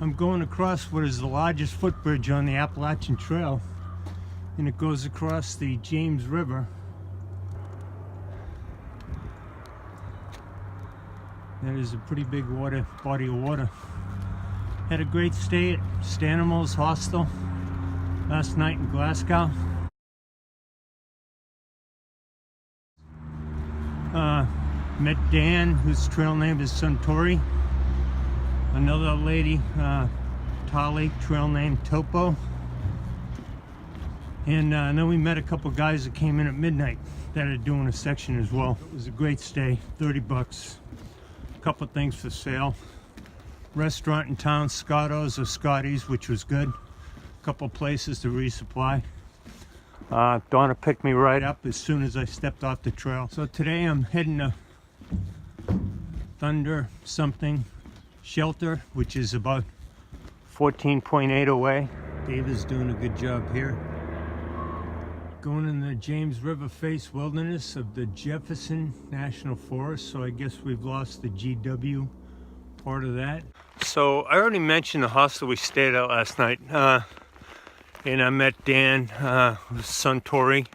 I'm going across what is the largest footbridge on the Appalachian Trail, and it goes across the James River. That is a pretty big body of water. Had a great stay at Stanimals Hostel last night in Glasgow. Met Dan, whose trail name is Suntory. Another lady, Tali, trail name Topo. And then we met a couple guys that came in at midnight that are doing a section as well. It was a great stay, 30 bucks. A couple things for sale. Restaurant in town, Scotto's or Scotty's, which was good. A couple places to resupply. Donna picked me right up as soon as I stepped off the trail. So today I'm heading to Thunder something shelter, which is about 14.8 away. Dave is doing a good job here. Going in the James River Face Wilderness of the Jefferson National Forest, so I guess we've lost the GW part of that. So I already mentioned the hostel we stayed at last night, and I met Dan Suntory,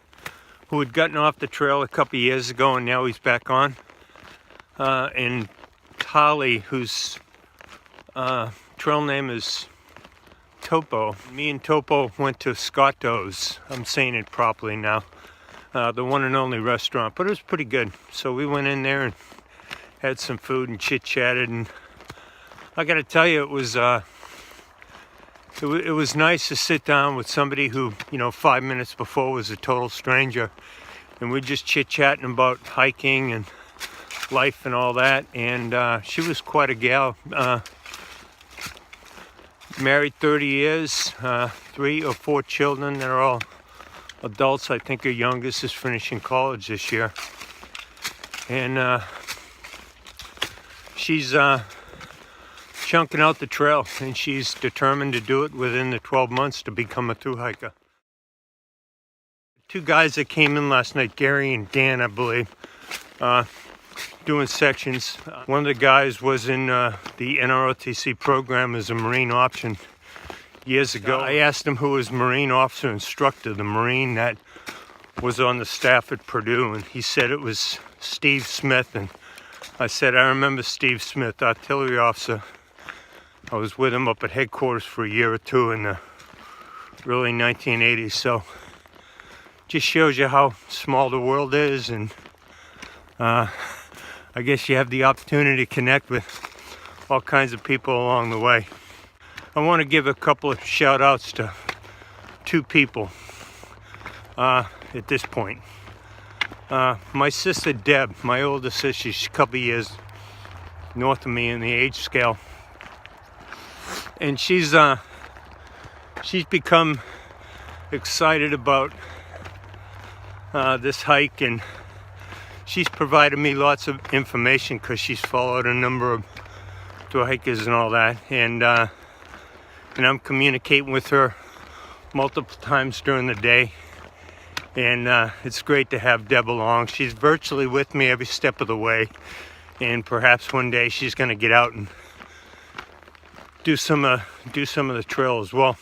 who had gotten off the trail a couple years ago and now he's back on, and Tali, whose trail name is Topo. Me and Topo went to Scotto's. I'm saying it properly now. The one and only restaurant, but it was pretty good. So we went in there and had some food and chit-chatted, and I gotta tell you, it was nice to sit down with somebody who, 5 minutes before was a total stranger, and we're just chit-chatting about hiking and life and all that. And she was quite a gal. Married 30 years, 3 or 4 children that are all adults. I think her youngest is finishing college this year. And she's chunking out the trail, and she's determined to do it within the 12 months to become a thru-hiker. 2 guys that came in last night, Gary and Dan, I believe, doing sections. One of the guys was in the NROTC program as a Marine option years ago. I asked him who his Marine officer instructor, the Marine that was on the staff at Purdue, and he said it was Steve Smith. And I said, I remember Steve Smith, artillery officer. I was with him up at headquarters for a year or two in the early 1980s. So just shows you how small the world is, and I guess you have the opportunity to connect with all kinds of people along the way. I want to give a couple of shout outs to 2 people at this point. My sister Deb, my older sister, she's a couple years north of me in the age scale. And she's become excited about this hike, and she's provided me lots of information because she's followed a number of hikers and all that, and I'm communicating with her multiple times during the day, and it's great to have Deb along. She's virtually with me every step of the way, and perhaps one day she's going to get out and do some of the trail as well.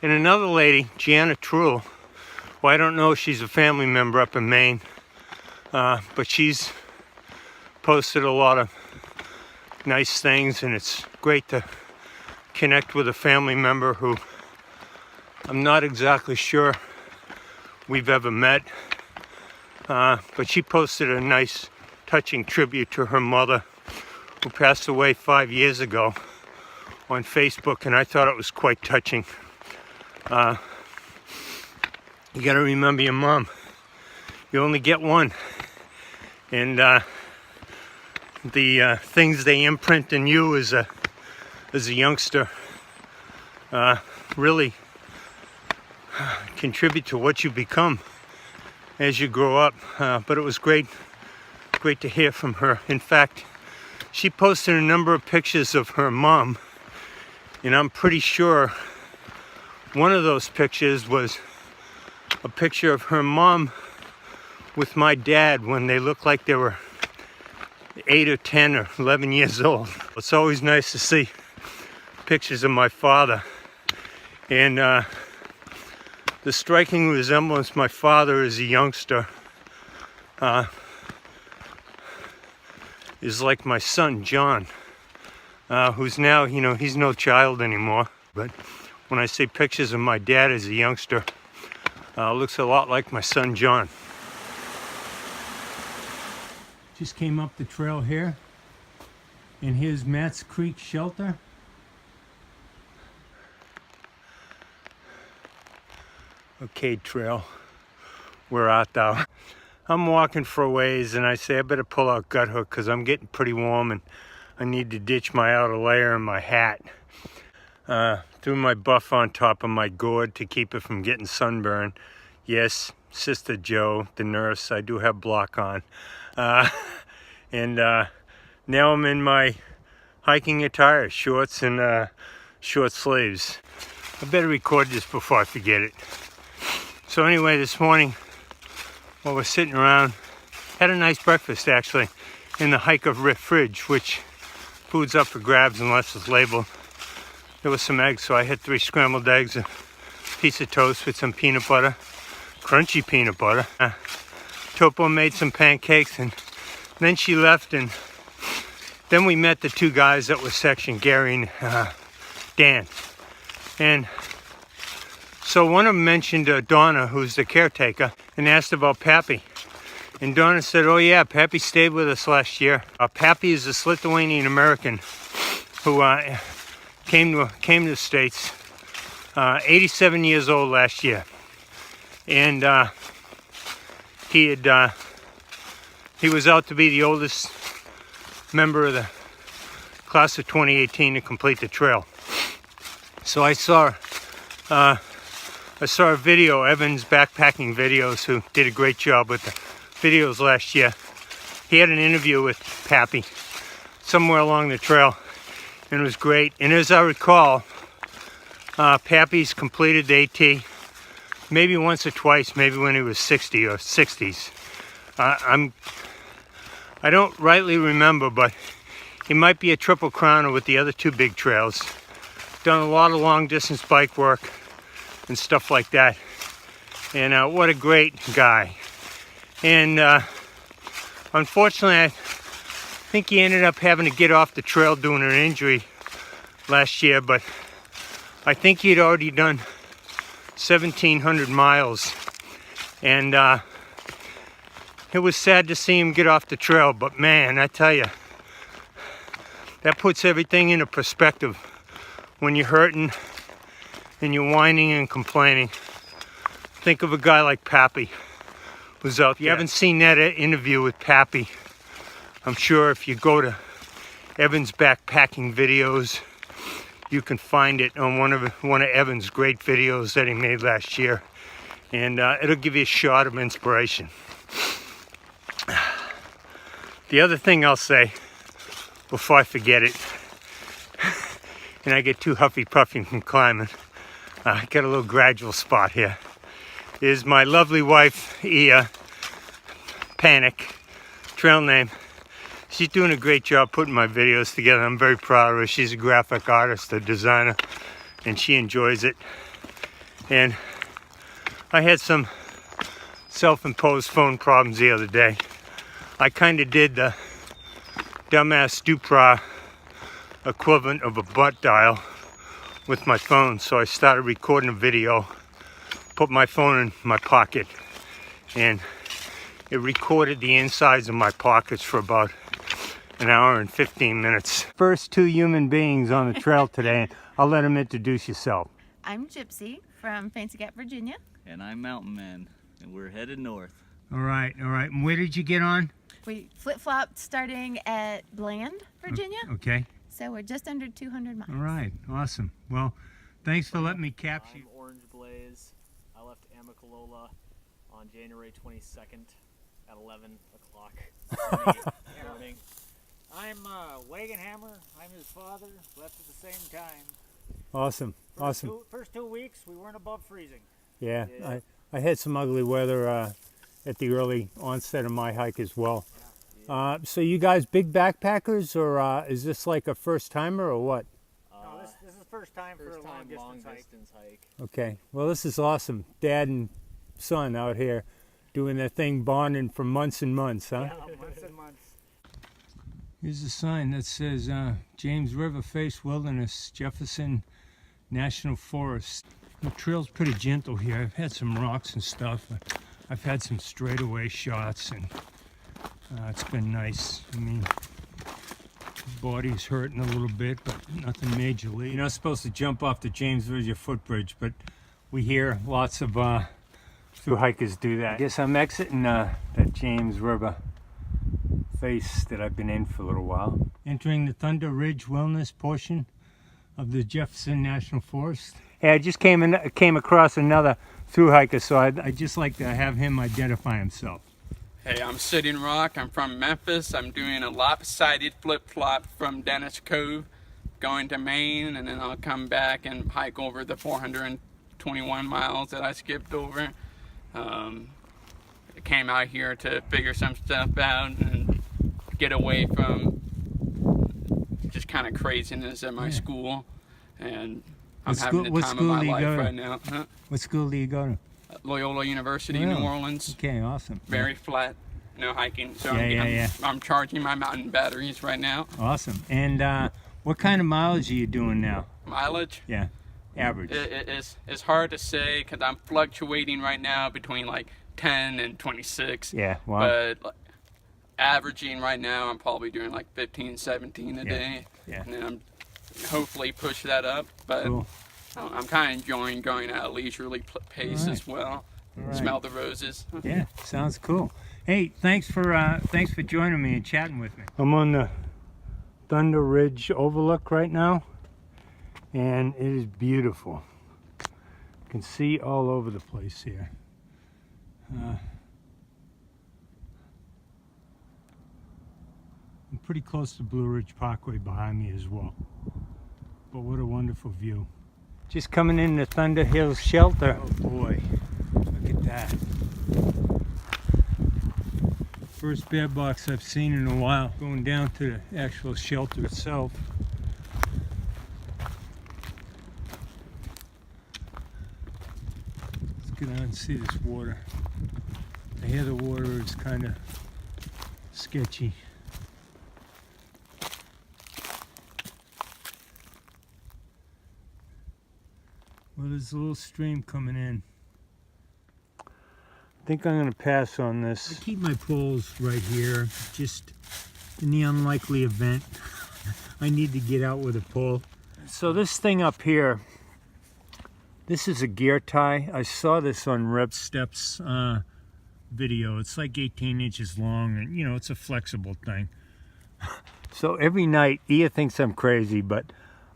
And another lady, Gianna Truel, well, I don't know if she's a family member up in Maine, but she's posted a lot of nice things, and it's great to connect with a family member who I'm not exactly sure we've ever met, but she posted a nice touching tribute to her mother, who passed away 5 years ago, on Facebook, and I thought it was quite touching. You gotta remember your mom. You only get one, and the things they imprint in you as a youngster really contribute to what you become as you grow up. But it was great to hear from her. In fact, she posted a number of pictures of her mom, and I'm pretty sure one of those pictures was a picture of her mom with my dad when they looked like they were 8 or 10 or 11 years old. It's always nice to see pictures of my father. And the striking resemblance my father as a youngster is like my son John, who's now, you know, he's no child anymore. But when I say pictures of my dad as a youngster, looks a lot like my son John. Just came up the trail here, and here's Matt's Creek Shelter. Okay, trail, where art thou? I'm walking for a ways, and I say I better pull out gut hook because I'm getting pretty warm and I need to ditch my outer layer and my hat. Threw my buff on top of my gourd to keep it from getting sunburned. Yes, Sister Joe, the nurse, I do have block on. And now I'm in my hiking attire, shorts and short sleeves. I better record this before I forget it. So anyway, this morning, while we're sitting around, had a nice breakfast actually in the hike of fridge, which food's up for grabs unless it's labeled. There was some eggs, so I had 3 scrambled eggs, a piece of toast with some peanut butter, crunchy peanut butter. Topo made some pancakes, and then she left, and then we met the 2 guys that were sectioned, Gary and Dan. And so one of them mentioned Donna, who's the caretaker, and asked about Pappy. And Donna said, oh yeah, Pappy stayed with us last year. Pappy is this Lithuanian American who came to the States, 87 years old last year. And he was out to be the oldest member of the class of 2018 to complete the trail. So I saw a video, Evan's Backpacking Videos, who did a great job with the videos last year. He had an interview with Pappy somewhere along the trail, and it was great. And as I recall, Pappy's completed the AT maybe once or twice, maybe when he was 60 or 60s. I don't rightly remember, but he might be a triple crowner with the other 2 big trails. Done a lot of long distance bike work and stuff like that. And what a great guy. And unfortunately, I think he ended up having to get off the trail due to an injury last year, but I think he'd already done 1,700 miles. And it was sad to see him get off the trail, but man, I tell you, that puts everything into perspective. When you're hurting and you're whining and complaining, think of a guy like Pappy who's out there. If you haven't seen that interview with Pappy, I'm sure if you go to Evan's Backpacking Videos, you can find it on one of Evan's great videos that he made last year, and it'll give you a shot of inspiration. The other thing I'll say before I forget it, and I get too huffy puffy from climbing, I got a little gradual spot here, is my lovely wife, Ia, Panic, trail name. She's doing a great job putting my videos together. I'm very proud of her. She's a graphic artist, a designer, and she enjoys it. And I had some self-imposed phone problems the other day. I kind of did the dumbass Dupra equivalent of a butt dial with my phone, so I started recording a video, put my phone in my pocket, and it recorded the insides of my pockets for about an hour and 15 minutes. First 2 human beings on the trail today. I'll let them introduce yourself. I'm Gypsy from Fancy Gap, Virginia. And I'm Mountain Man, and we're headed north. All right. And where did you get on? We flip-flopped starting at Bland, Virginia. Okay. So we're just under 200 miles. All right. Awesome. Well, thanks for letting me capture you. I'm Orange Blaze. I left Amicalola on January 22nd at 11 o'clock morning. I'm Wagon Hammer. I'm his father. Left at the same time. Awesome. First 2 weeks, we weren't above freezing. Yeah. I had some ugly weather at the early onset of my hike as well. So you guys big backpackers, or is this like a first timer or what? No, this is first time for a First time long distance hike. distance hike. Okay, well this is awesome. Dad and son out here doing their thing, bonding for months and months, huh? Yeah, months and months. Here's a sign that says James River Face Wilderness, Jefferson National Forest. The trail's pretty gentle here. I've had some rocks and stuff. I've had some straightaway shots, and it's been nice. I mean, body's hurting a little bit, but nothing majorly. You're not supposed to jump off the James River footbridge, but we hear lots of through hikers do that. I guess I'm exiting that James River face that I've been in for a little while. Entering the Thunder Ridge Wellness portion of the Jefferson National Forest. Hey, I just came across another through hiker, so I'd just like to have him identify himself. Hey, I'm Sitting Rock. I'm from Memphis. I'm doing a lopsided flip-flop from Dennis Cove going to Maine, and then I'll come back and hike over the 421 miles that I skipped over. I came out here to figure some stuff out and get away from just kind of craziness at my school, and I'm having the time of my life right now. Huh? What school do you go to? Loyola University, New Orleans. Okay, awesome. Very flat, no hiking. So Yeah, I'm charging my mountain batteries right now. Awesome. And what kind of mileage are you doing now? Mileage? Yeah, average. It's hard to say because I'm fluctuating right now between like 10 and 26. Yeah, wow. But like, averaging right now, I'm probably doing like 15, 17 a day. Yeah. And then I'm hopefully push that up. But Cool. I'm kind of enjoying going at a leisurely pace as well. Right. Smell the roses. Yeah, sounds cool. Hey, thanks for joining me and chatting with me. I'm on the Thunder Ridge overlook right now, and it is beautiful. You can see all over the place here. I'm pretty close to Blue Ridge Parkway behind me as well. But what a wonderful view. Just coming in the Thunder Hills shelter. Oh boy, look at that. First bear box I've seen in a while. Going down to the actual shelter itself. Let's get out and see this water. I hear the water is kind of sketchy. Well, there's a little stream coming in. I think I'm going to pass on this. I keep my poles right here, just in the unlikely event I need to get out with a pole. So this thing up here, this is a gear tie. I saw this on Rev Steps video. It's like 18 inches long, and you know, it's a flexible thing. So every night, Ia thinks I'm crazy, but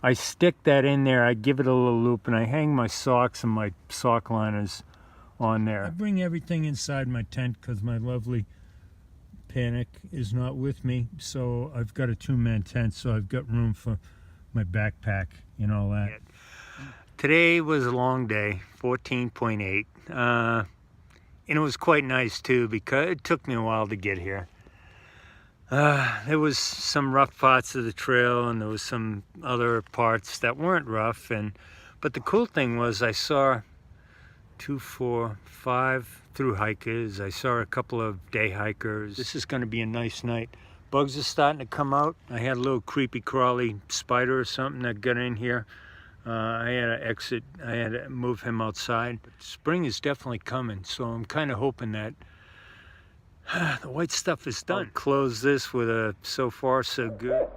I stick that in there, I give it a little loop, and I hang my socks and my sock liners on there. I bring everything inside my tent because my lovely Panic is not with me, so I've got a two-man tent, so I've got room for my backpack and all that. Today was a long day, 14.8, and it was quite nice too because it took me a while to get here. There was some rough parts of the trail, and there was some other parts that weren't rough, but the cool thing was I saw 2, 4, 5 through hikers. I saw a couple of day hikers. This is going to be a nice night. Bugs are starting to come out. I had a little creepy crawly spider or something that got in here. I had to exit. I had to move him outside. But spring is definitely coming, so I'm kind of hoping that the white stuff is done. I'll close this with a so far so good.